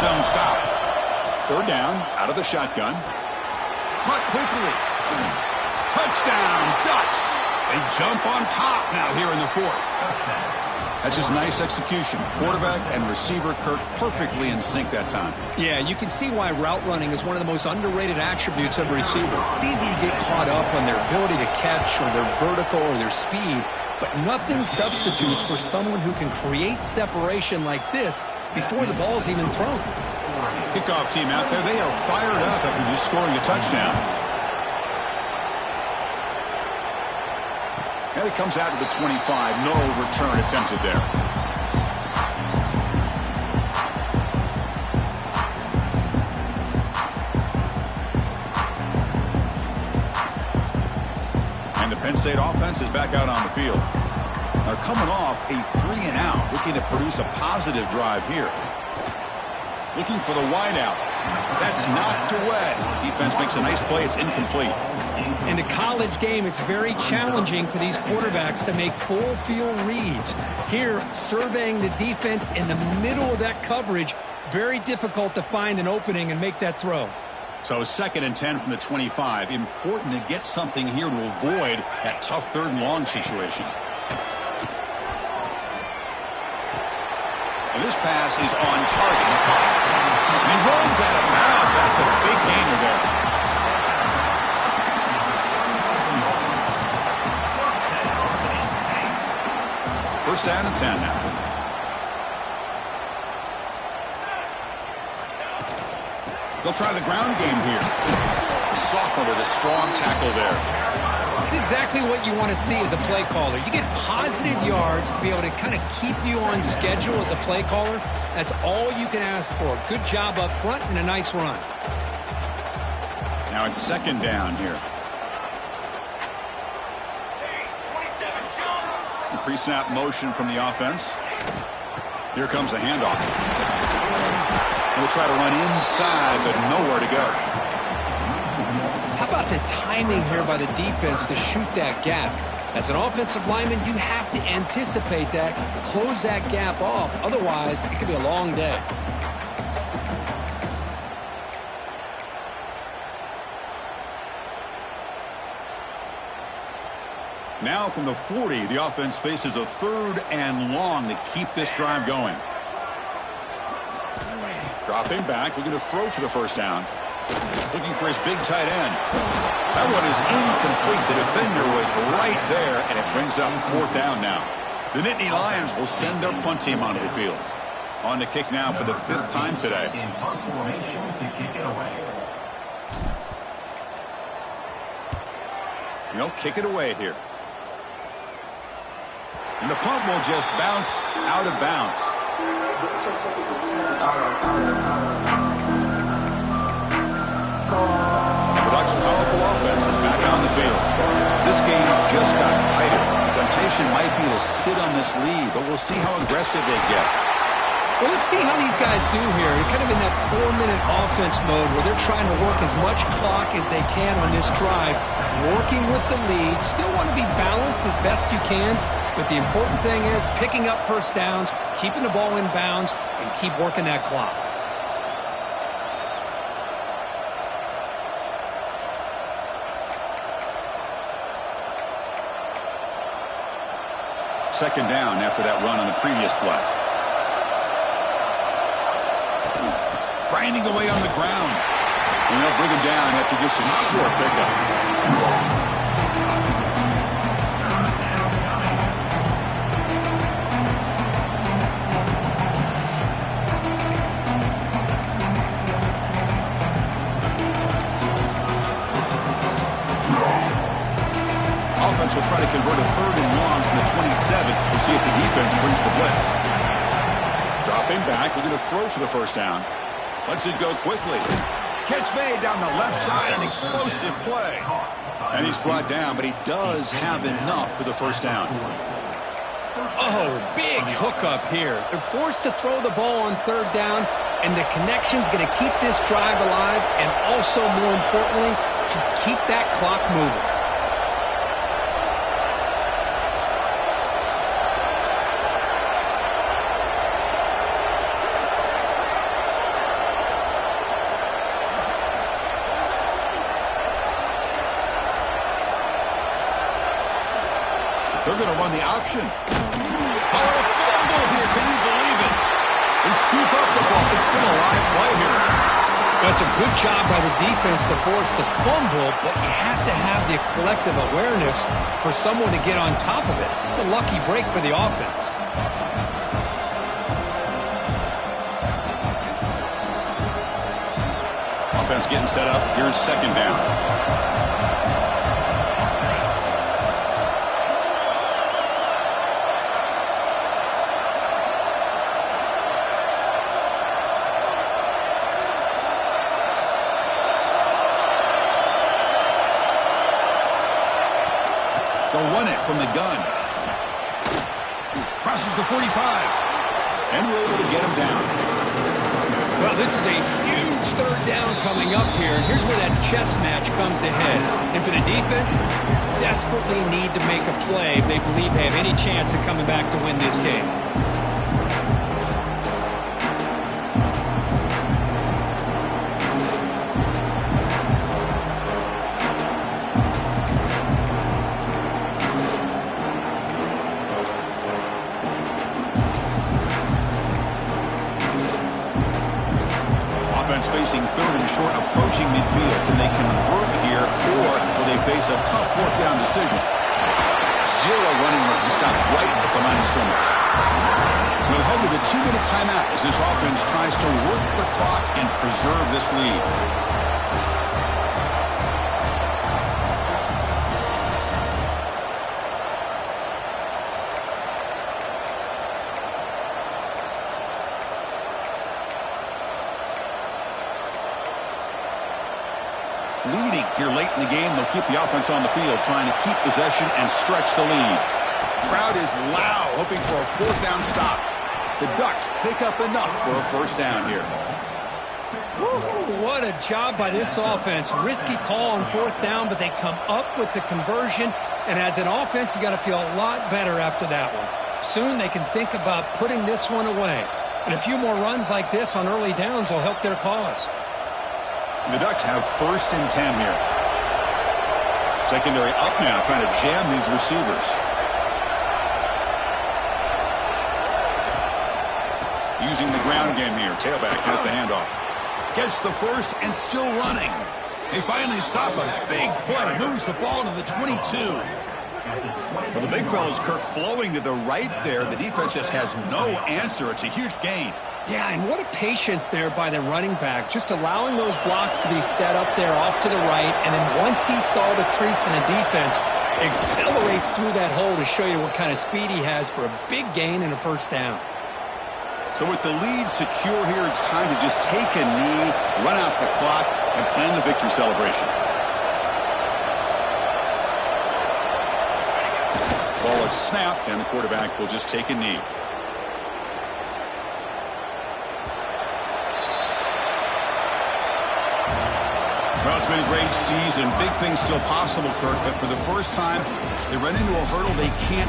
zone stop. Third down, out of the shotgun. Cut quickly. Touchdown, Ducks. They jump on top now here in the fourth. That's just nice execution. Quarterback and receiver Kirk perfectly in sync that time. Yeah, you can see why route running is one of the most underrated attributes of a receiver. It's easy to get caught up on their ability to catch or their vertical or their speed, but nothing substitutes for someone who can create separation like this before the ball's even thrown. Kickoff team out there, they are fired up after just scoring a touchdown. And it comes out to the 25. No return attempted there. And the Penn State offense is back out on the field. They're coming off a 3-and-out, looking to produce a positive drive here. Looking for the wideout. That's knocked away. Defense makes a nice play. It's incomplete. In a college game, it's very challenging for these quarterbacks to make full field reads. Here, surveying the defense in the middle of that coverage, very difficult to find an opening and make that throw. So 2nd and 10 from the 25. Important to get something here to avoid that tough 3rd and long situation. And this pass is on target. And he runs out of bounds. That's a big gainer there. First down and 10 now. They'll try the ground game here. The sophomore with a strong tackle there. It's exactly what you want to see as a play caller. You get positive yards to be able to kind of keep you on schedule as a play caller. That's all you can ask for. Good job up front and a nice run. Now it's 2nd down here. Pre-snap motion from the offense. Here comes the handoff. We'll try to run inside, but nowhere to go. How about the timing here by the defense to shoot that gap? As an offensive lineman, you have to anticipate that, close that gap off. Otherwise, it could be a long day. Now from the 40, the offense faces a 3rd and long to keep this drive going. Dropping back, looking to throw for the first down. Looking for his big tight end. That one is incomplete. The defender was right there, and it brings up 4th down now. The Nittany Lions will send their punt team onto the field. On to kick now for the 5th time today. In punt formation to kick it away. They'll kick it away here. And the punt will just bounce out of bounds. The Ducks' powerful offense is back on the field. This game just got tighter. Temptation might be to sit on this lead, but we'll see how aggressive they get. Well, let's see how these guys do here. They're kind of in that 4-minute offense mode where they're trying to work as much clock as they can on this drive, working with the lead. Still want to be balanced as best you can, but the important thing is picking up first downs, keeping the ball in bounds, and keep working that clock. Second down after that run on the previous play. Grinding away on the ground. And they'll bring him down after just a short pickup. Offense will try to convert a 3rd and long from the 27. We'll see if the defense brings the blitz. Dropping back, looking to throw for the first down. Lets it go quickly. Catch made down the left side, an explosive play. And he's brought down, but he does have enough for the first down. Oh, big hookup here. They're forced to throw the ball on 3rd down, and the connection's going to keep this drive alive, and also, more importantly, just keep that clock moving. going to run the option. Oh, a fumble here. Can you believe it? They scoop up the ball. It's still a live play here. That's a good job by the defense to force the fumble, but you have to have the collective awareness for someone to get on top of it. It's a lucky break for the offense. Offense getting set up. Here's second down. They'll run it from the gun. Crosses the 45. And we're able to get him down. Well, this is a huge third down coming up here, and here's where that chess match comes to head. And for the defense, desperately need to make a play if they believe they have any chance of coming back to win this game. Facing third and short, approaching midfield. Can they convert here, or will they face a tough fourth down decision? Zero running room stopped right at the line of scrimmage. We'll head to the 2-minute timeout as this offense tries to work the clock and preserve this lead. Leading here late in the game, they'll keep the offense on the field, trying to keep possession and stretch the lead. Crowd is loud, hoping for a fourth down stop. The Ducks pick up enough for a first down here. Woo, what a job by this offense. Risky call on fourth down, but they come up with the conversion. And as an offense, you got to feel a lot better after that one. Soon they can think about putting this one away. And a few more runs like this on early downs will help their cause. The Ducks have first and 10 here. Secondary up now, trying to jam these receivers. Using the ground game here. Tailback has the handoff. Gets the first and still running. They finally stop a big play. Moves the ball to the 22. Well, the big fellow's Kirk flowing to the right there. The defense just has no answer. It's a huge gain. Yeah, and what a patience there by the running back, just allowing those blocks to be set up there off to the right, and then once he saw the crease in the defense, accelerates through that hole to show you what kind of speed he has for a big gain and a first down. So with the lead secure here, it's time to just take a knee, run out the clock, and plan the victory celebration. Ball is snapped, and the quarterback will just take a knee. Well, it's been a great season. Big things still possible, Kirk, but for the first time, they run into a hurdle they can't